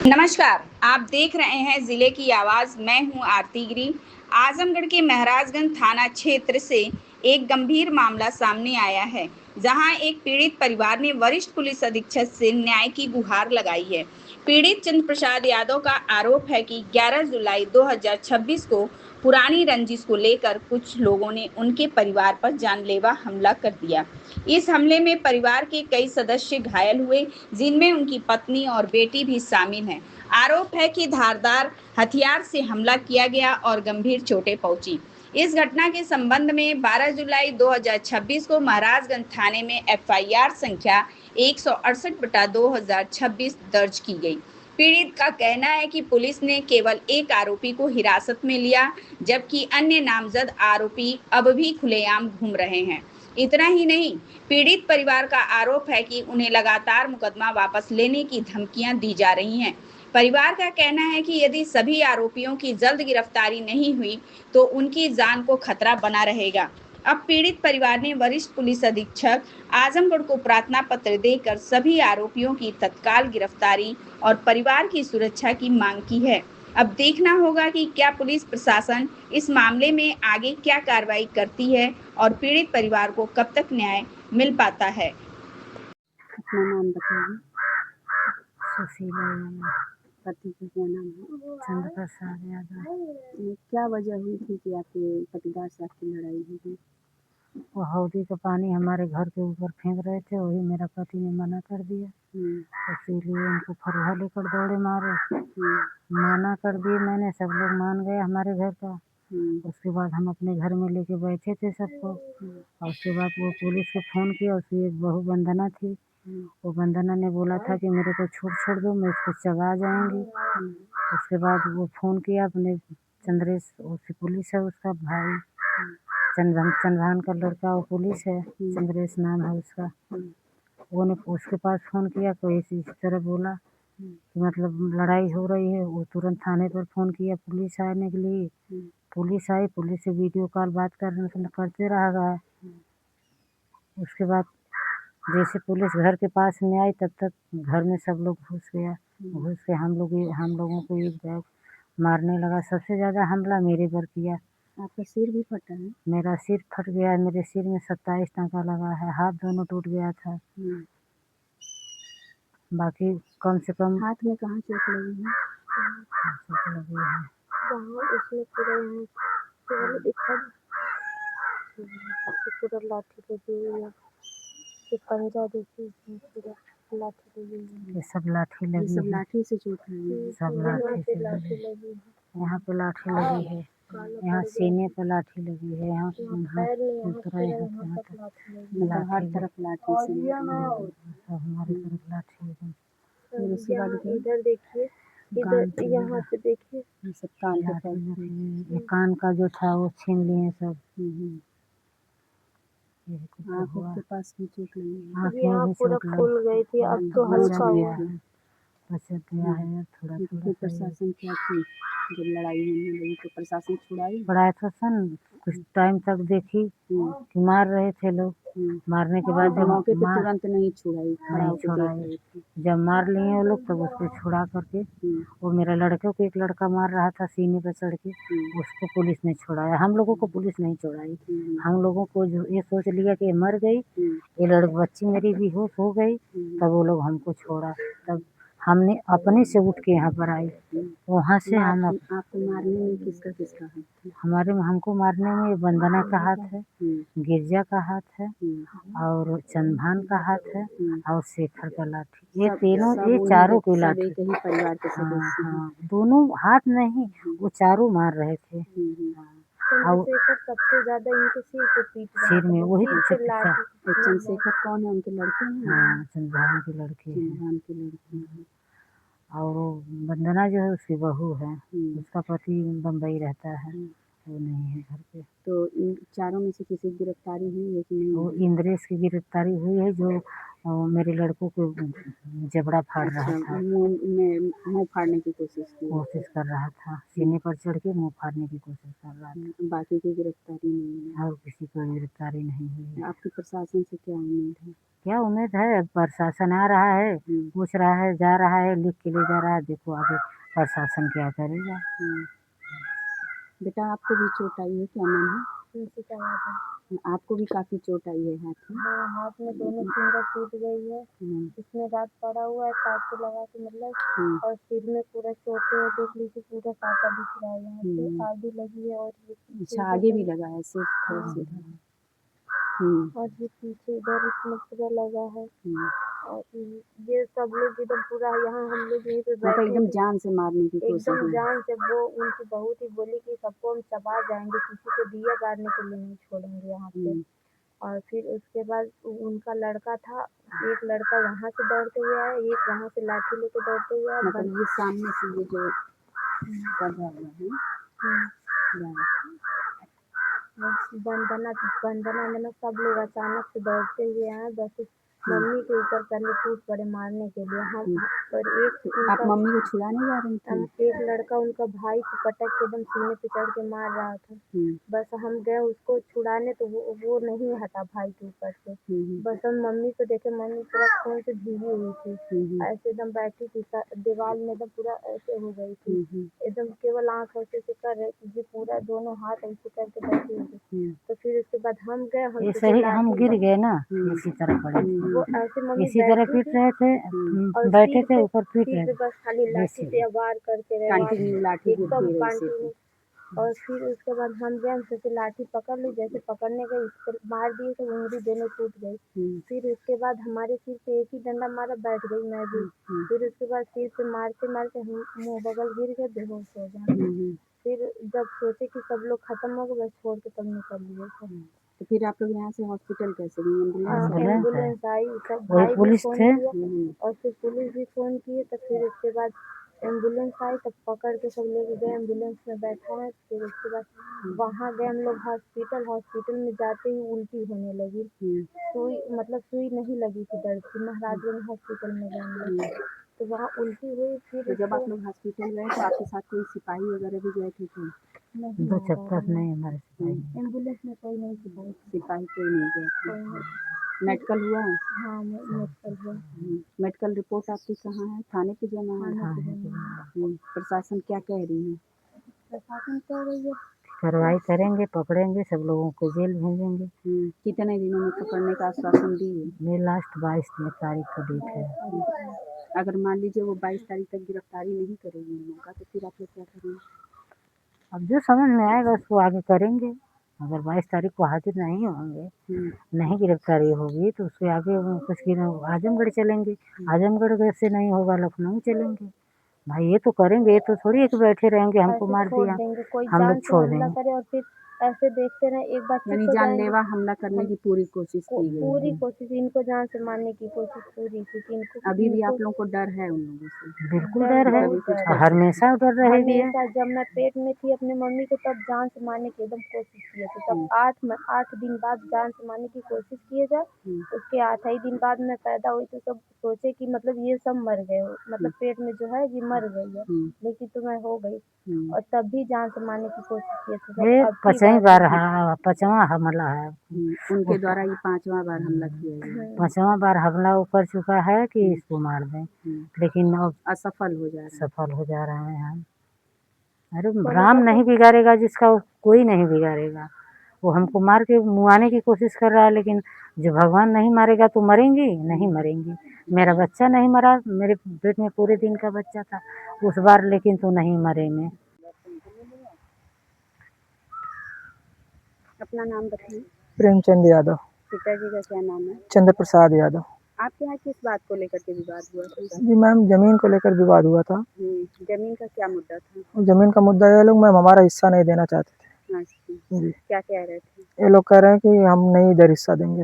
नमस्कार, आप देख रहे हैं जिले की आवाज। मैं हूं आरती गिरी। आजमगढ़ के महाराजगंज थाना क्षेत्र से एक गंभीर मामला सामने आया है, जहां एक पीड़ित परिवार ने वरिष्ठ पुलिस अधीक्षक से न्याय की गुहार लगाई है। पीड़ित चंद्र प्रसाद यादव का आरोप है कि 11 जुलाई 2026 को पुरानी रंजिश को लेकर कुछ लोगों ने उनके परिवार पर जानलेवा हमला कर दिया। इस हमले में परिवार के कई सदस्य घायल हुए, जिनमें उनकी पत्नी और बेटी भी शामिल हैं। आरोप है कि धारदार हथियार से हमला किया गया और गंभीर चोटें पहुंची। इस घटना के संबंध में 12 जुलाई 2026 को महाराजगंज थाने में एफआईआर संख्या 168/2026 दर्ज की गई। पीड़ित का कहना है कि पुलिस ने केवल एक आरोपी को हिरासत में लिया, जबकि अन्य नामजद आरोपी अब भी खुलेआम घूम रहे हैं। इतना ही नहीं, पीड़ित परिवार का आरोप है कि उन्हें लगातार मुकदमा वापस लेने की धमकियां दी जा रही हैं। परिवार का कहना है कि यदि सभी आरोपियों की जल्द गिरफ्तारी नहीं हुई तो उनकी जान को खतरा बना रहेगा। अब पीड़ित परिवार ने वरिष्ठ पुलिस अधीक्षक आजमगढ़ को प्रार्थना पत्र देकर सभी आरोपियों की तत्काल गिरफ्तारी और परिवार की सुरक्षा की मांग की है। अब देखना होगा कि क्या पुलिस प्रशासन इस मामले में आगे क्या कार्रवाई करती है और पीड़ित परिवार को कब तक न्याय मिल पाता है। अपना नाम बताइए। सुशीला यादव। पति का क्या नाम है? चंद्र प्रसाद यादव। क्या वजह हुई थी कि आपके पतिदार से आपकी लड़ाई हुई? वो हौदी का पानी हमारे घर के ऊपर फेंक रहे थे, वही मेरा पति ने मना कर दिया। इसीलिए उनको फरुहा लेकर दौड़े मारे। मना कर दिए मैंने, सब लोग मान गए हमारे घर का। उसके बाद हम अपने घर में लेके बैठे थे सबको, और उसके बाद वो पुलिस को फ़ोन किया। उसकी एक बहू वंदना थी, वो वंदना ने बोला था कि मेरे को छोड़ दो, मैं इसको चबा जाऊंगी। उसके बाद वो फ़ोन किया अपने चंद्रेश, उसकी पुलिस है उसका भाई, चंद्रभान का लड़का, वो पुलिस है, चंद्रेश नाम है उसका। वो ने उसके पास फ़ोन किया, तो इसी तरह बोला कि मतलब लड़ाई हो रही है। वो तुरंत थाने पर फ़ोन किया पुलिस आने के लिए। पुलिस आई, पुलिस से वीडियो कॉल बात करते रहा गया। उसके बाद जैसे पुलिस घर के पास में आई, तब तक घर में सब लोग घुस के हम लोगों को एक बैग मारने लगा। सबसे ज़्यादा हमला मेरे पर किया। आपका सिर भी फटा है? मेरा सिर फट गया है, मेरे सिर में 27 टाँका लगा है, हाथ दोनों टूट गया था। बाकी कम से कम हाथ में कहाँ चोट लगी है? चोट लगी है। इसमें पूरा लाठी लगी हुई है, पंजा देखिए, पूरा लाठी लगी हुई है। ये सब लाठी लगी है, लाठी से चोट लगी है। सब लाठी से लगी है। यहाँ पे लाठी लगी है, यहाँ सीने पे लाठी लगी है, यहाँ हर तरफ लाठी से सब हमारी तरफ लाठी है। फिर उसके बाद इधर देखिए, इधर यहाँ पे देखिए, सब कान ये कान का जो था वो छीन लिए सब। आँखों के पास भी चोट लगी है। आँखें भी पूरा फूल गई थी, अब तो हल्का हुआ है, बचत गया है थोड़ा थोड़ा। प्रशासन क्या थी जब लड़ाई होने लगी तो प्रशासन छुड़ाई? प्रशासन कुछ टाइम तक देखी कि मार रहे थे लोग, मारने के बाद जब मौके पे तुरंत नहीं छुड़ाई, जब मार लिए वो लोग तब उसको छुड़ा करके, वो मेरा लड़के को एक लड़का मार रहा था सीने पर चढ़ के, उसको पुलिस ने छुड़ाया। हम लोगों को पुलिस नहीं छुड़ाई। हम लोगों को जो ये सोच लिया कि ये मर गई, ये बच्ची मेरी बेहोश हो गई, तब वो लोग हमको छोड़ा। तब हमने अपने से उठ के यहाँ पर आई। वहाँ से हम आपको मारने में किसका हाथ था? हमको मारने में वंदना का हाथ है, गिरजा का हाथ है, और चंद्रभान का हाथ है, और शेखर का लाठी। ये तीनों, ये चारों की लाठी। परिवार के सदस्य। हाँ, दोनों हाथ नहीं, वो चारों मार रहे थे। और सबसे ज्यादा इनके सिर में वही चंद्रशेखर कौन है? उनके लड़के हैं? हाँ, चंद्रभान के लड़के हैं। और वो वंदना जो है उसकी बहू है, उसका पति बम्बई रहता है। वो नहीं है घर पे। तो इन चारों में से किसी की गिरफ्तारी हुई है कि नहीं? वो इंद्रेश की गिरफ्तारी हुई है जो मेरे लड़कों को जबड़ा फाड़ रहा अच्छा, था, मुंह फाड़ने की कोशिश कर रहा था, सीने पर चढ़ के मुंह फाड़ने की कोशिश कर रहा था। बाकी की गिरफ्तारी नहीं है। और किसी को गिरफ्तारी नहीं हुई है। आपकी प्रशासन से क्या उम्मीद है? क्या उम्मीद है, प्रशासन आ रहा है, पूछ रहा है, जा रहा है, लिख के ले जा रहा है, देखो आगे प्रशासन क्या करेगा। बेटा आपको भी चोट आई है, क्या नाम है? तुलसी यादव। आपको भी काफी चोट आई है हाथ में? हाँ, हाथ में दोनों फिंगर टूट गई है। इसमें रात पड़ा हुआ है टाँके लगा के मतलब, और सिर में पूरा चोट है, देख लीजिए पूरा कांटा दिख रहा है यहाँ पे, आगे लगी है और ये अच्छा, आगे भी लगा है सिर्फ थोड़ा सीधा। और ये पीछे इधर इसमें पूरा लगा है। और ये सब लोग एकदम पूरा यहाँ हम लोग यहीं पे मतलब बैठे एकदम थे, जान से मारने की कोशिश एकदम है। जान से। वो उनकी बहू थी, बोली कि सबको हम चबा जाएंगे, किसी को दिया गाड़ने के लिए नहीं छोड़ेंगे यहाँ पे। और फिर उसके बाद उनका लड़का था, एक लड़का वहाँ से दौड़ते हुए आया, एक वहाँ से लाठी लेके दौड़ते हुए आया। मतलब ये सामने से ये जो कर रहा है वंदना सब लोग अचानक से दौड़ते हुए आए, बस मम्मी के ऊपर पहले टूट पड़े मारने के लिए। हम और एक आप मम्मी को छुड़ाने जा रही थी? एक लड़का उनका भाई को पटक के एकदम सीने पे चढ़ के मार रहा था। बस हम गए उसको छुड़ाने, तो वो नहीं हटा भाई के ऊपर से। बस हम मम्मी को देखे, मम्मी पूरा खून से भीगी हुई थी, ऐसे एकदम बैठी थी, दीवार में एकदम पूरा ऐसे हो गई थी, एकदम केवल आँख ऐसे से कर रही थी, पूरा दोनों हाथ ऐसे करके बैठी हुई थी। तो फिर उसके बाद हम गए, ऐसे ही हम गिर गए ना, इसी तरह पड़े थे, वो ऐसे मम्मी इसी तरह पीट रहे थे, बैठे थे ऊपर पीट रहे थे, बस खाली लाठी से वार करते रहे, एकदम कंटिन्यू। और फिर उसके बाद हम गए, हम सोचे लाठी पकड़ ली, जैसे पकड़ने गए इस पर मार दिए तो उंगली दोनों टूट गई। फिर उसके बाद हमारे सिर पे एक ही डंडा मारा, बैठ गई मैं भी। फिर उसके बाद सिर पे मारते मारते हम मुँह बगल गिर गए, बेहोश हो गए। फिर जब सोचे कि सब लोग खत्म हो गए, बस छोड़ के तब निकल लिए। तो फिर आप लोग यहाँ से हॉस्पिटल कैसे गए? एम्बुलेंस आई, सब वही भाई भी पुलिस फोन थे। किया और फिर पुलिस भी फोन किए। तो फिर उसके बाद एम्बुलेंस आई, तब पकड़ के सब लेके गए, एम्बुलेंस में बैठा है। फिर उसके बाद वहाँ गए हम लोग हॉस्पिटल में जाते ही उल्टी होने लगी। सुई नहीं लगी थी, दर्द थी। महाराजगंज हॉस्पिटल में गए हम लोग, तो वहाँ उल्टी हुई। फिर तो जब आप लोग हॉस्पिटल गए तो आपके साथ कोई सिपाही वगैरह भी गए थे? दो चक्कर नहीं हमारे सिपाही, एम्बुलेंस में कोई नहीं सिपाही कोई नहीं गए थे। मेडिकल हुआ? हाँ, मेडिकल हुआ। मेडिकल रिपोर्ट आपकी कहाँ है? थाने पे जमा है? प्रशासन क्या कह रही है? प्रशासन कह रही है कार्रवाई करेंगे, पकड़ेंगे, सब लोगों को जेल भेजेंगे। कितने दिनों में पकड़ने का आश्वासन दी है? ये लास्ट 22 तारीख का डेट है। अगर मान लीजिए वो 22 तारीख तक गिरफ्तारी नहीं करेगी उन लोगों का, तो फिर आप लोग क्या करेंगे? अब जो समझ में आएगा उसको आगे करेंगे। अगर 22 तारीख को हाजिर नहीं होंगे, नहीं गिरफ्तारी होगी, तो उसके आगे कुछ आजमगढ़ चलेंगे, आजमगढ़ से नहीं होगा लखनऊ चलेंगे। भाई ये तो करेंगे, ये तो थोड़ी एक बैठे रहेंगे हमको मार दिया हम लोग छोड़ देंगे। करे और फिर ऐसे देखते रहे, एक बार यानी जानलेवा हमला करने की पूरी कोशिश की गई। पूरी कोशिश, इनको जान से मारने की कोशिश पूरी थी। इनको अभी भी आप लोगों को डर है उन लोगों से? बिल्कुल डर है, हमेशा डर रहेगी। जब मैं पेट में थी अपने मम्मी को, तब जान से मारने की एकदम कोशिश किए थे। तब 8 दिन बाद जान से मारने की कोशिश किए जाए। उसके 8 ही दिन बाद मैं पैदा हुई, तो सब सोचे कि मतलब ये सब मर गए, मतलब पेट में जो है ये मर गई है, लेकिन तो मैं हो गई। और तब भी जान से मारने की कोशिश किए थे। ये 5वां हमला है उनके द्वारा, ये 5वां बार हमला किया गया। 5वां बार हमला वो कर चुका है कि इसको मार दें, लेकिन अब असफल हो जा रहे हैं हम। अरे राम नहीं बिगाड़ेगा जिसका, कोई नहीं बिगाड़ेगा। वो हमको मार के मुआने की कोशिश कर रहा है, लेकिन जो भगवान नहीं मारेगा तो मरेंगी नहीं मरेंगी। मेरा बच्चा नहीं मरा, मेरे पेट में पूरे दिन का बच्चा था उस बार, लेकिन तो नहीं मरे मैं। अपना नाम बताइए। प्रेमचंद यादव। पिताजी का क्या नाम है? चंद्र प्रसाद यादव। आपके यहाँ किस बात को लेकर के विवाद हुआ था? जी मैम, जमीन को लेकर विवाद हुआ था। जमीन का क्या मुद्दा था? जमीन का मुद्दा ये लोग मैम हमारा हिस्सा नहीं देना चाहते थे। अच्छा, जी। क्या कह रहे थे? ये लोग कह रहे हैं कि हम नहीं इधर हिस्सा देंगे।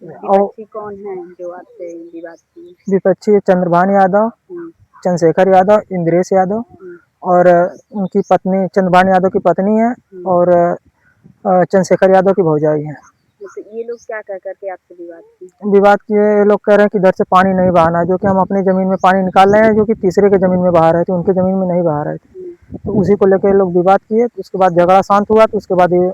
विपक्षी कौन है जो आपसे विवाद किए? विपक्षी चंद्रभान यादव, चंद्रशेखर यादव, इंद्रेश यादव और उनकी पत्नी चंद्रभान यादव की पत्नी है और चंद्रशेखर यादव की भौजाई है। तो ये लोग क्या कह करके आपसे विवाद किए? विवाद किए, ये लोग कह रहे हैं कि इधर से पानी नहीं बहाना, जो कि हम अपनी ज़मीन में पानी निकाल रहे हैं, जो कि तीसरे के ज़मीन में बहा रहे थे, उनके ज़मीन में नहीं बहा रहे थे। तो उसी को लेकर ये लोग विवाद किए। तो उसके बाद झगड़ा शांत हुआ, तो उसके बाद ये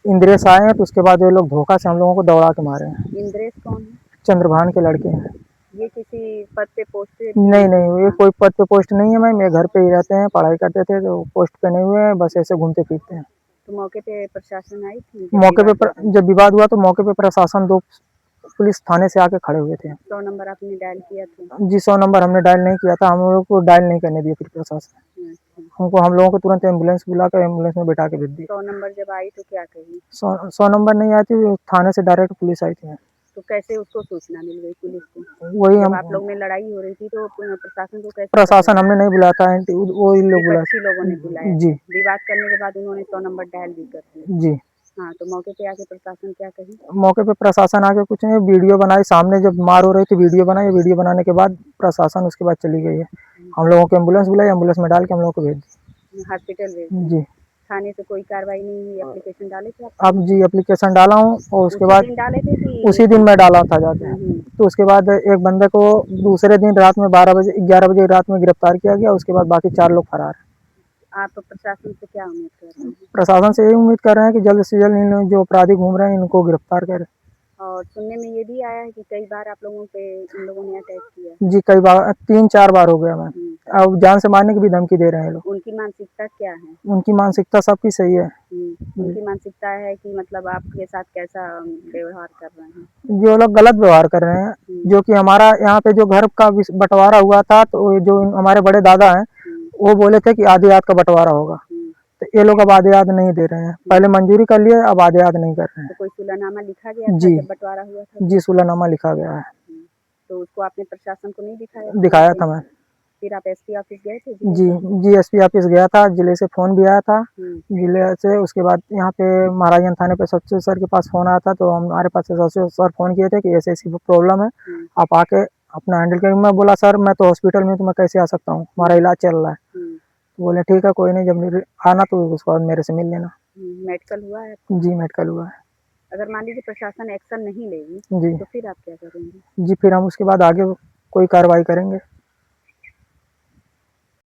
इंद्रेश आए हैं, तो उसके बाद ये लोग धोखा से हम लोगों को दौड़ा के मारे हैं। इंद्रेश कौन है? चंद्रभान के लड़के हैं। ये किसी पद पे पोस्टेड? नहीं, ये कोई पद पे पोस्ट नहीं है। मैं घर पे ही रहते हैं, पढ़ाई करते थे, तो पोस्ट पे नहीं हुए हैं, बस ऐसे घूमते फिरते हैं। तो मौके पे प्रशासन आई थी? मौके पे जब विवाद हुआ तो मौके पे प्रशासन 2 पुलिस थाने से आके खड़े हुए थे। 100 नंबर आपने डायल किया था? जी, 100 नंबर हमने डायल नहीं किया था, हम लोग को डायल नहीं करने दिया फिर प्रशासन। अच्छा। हम लोगों को तुरंत एम्बुलेंस बुलाकर एम्बुलेंस में बिठा के भेज दिया। 100 नंबर जब आई तो क्या कही? 100 नंबर नहीं आई थी, थाने से डायरेक्ट पुलिस आई थी। तो कैसे उसको सूचना मिल गई पुलिस को? वही जब हम आप लोग में लड़ाई हो रही थी तो प्रशासन को कैसे? प्रशासन हमने नहीं बुलाया था, वो इन लोग बुलाए। विपक्षी लोगों ने बुलाया? जी विवाद करने के बाद उन्होंने 100 नंबर डायल भी कर दिया? जी। हाँ, तो मौके पे आके प्रशासन क्या कही? मौके पे प्रशासन आके कुछ नहीं, वीडियो बनाई, सामने जब मार हो रही थी वीडियो बनाई, वीडियो बनाने के बाद प्रशासन उसके बाद चली गई है। हम लोगों को एम्बुलेंस बुलाई, एम्बुलेंस में डाल के हम लोगों को भेज दी। हॉस्पिटल भेज दिया? जी। थाने से कोई कार्रवाई नहीं हुई? एप्लीकेशन डाले थे आप? अब जी एप्लीकेशन डाला हूँ और उसके उसी बाद दिन डाले थे कि? उसी दिन मैं डाला था जाके। तो उसके बाद एक बंदे को दूसरे दिन रात में 11 बजे रात में गिरफ्तार किया गया। उसके बाद बाकी 4 लोग फरार हैं। आप प्रशासन से क्या उम्मीद कर रहे हैं? प्रशासन से यही उम्मीद कर रहे हैं कि जल्द से जल्द इन जो अपराधी घूम रहे हैं इनको गिरफ्तार करें। और सुनने में ये भी आया है कि कई बार आप लोगों पे इन लोगों ने अटैक किया? जी, कई बार 3-4 बार हो गया मैम। अब जान से मारने की भी धमकी दे रहे हैं ये लोग। उनकी मानसिकता क्या है? उनकी मानसिकता सबकी सही है। उनकी मानसिकता है कि मतलब आपके साथ कैसा व्यवहार कर रहे हैं? जो लोग गलत व्यवहार कर रहे हैं, जो कि हमारा यहाँ पे जो घर का बंटवारा हुआ था, तो जो हमारे बड़े दादा हैं वो बोले थे कि आधी रात का बंटवारा होगा। तो ये लोग अब आधे याद नहीं दे रहे हैं, पहले मंजूरी कर लिए, अब आधे याद नहीं कर रहे हैं। तो कोई सुलहनामा लिखा गया था जी जब बंटवारा हुआ था? जी, सुलहनामा लिखा गया है। तो उसको आपने प्रशासन को नहीं दिखाया? दिखाया था मैं। फिर आप एसपी ऑफिस गए थे? जी, एसपी ऑफिस गया था, जिले से फोन भी आया था। जिले से उसके बाद यहाँ पे महाराजगंज थाने पे सचिव सर के पास फोन आया था, तो हमारे पास सचिव सर फोन किए थे कि ऐसी ऐसी प्रॉब्लम है, आप आके अपना हैंडल करेंगे। मैं बोला सर मैं तो हॉस्पिटल में, तो मैं कैसे आ सकता हूँ, हमारा इलाज चल रहा है। तो बोले ठीक है कोई नहीं, जब आना तो उसके बाद मेरे से मिल लेना। मेडिकल हुआ है? जी मेडिकल हुआ है। अगर मान लीजिए प्रशासन एक्शन नहीं लेगी जी तो फिर आप क्या करेंगे? जी, फिर हम उसके बाद आगे कोई कार्रवाई करेंगे।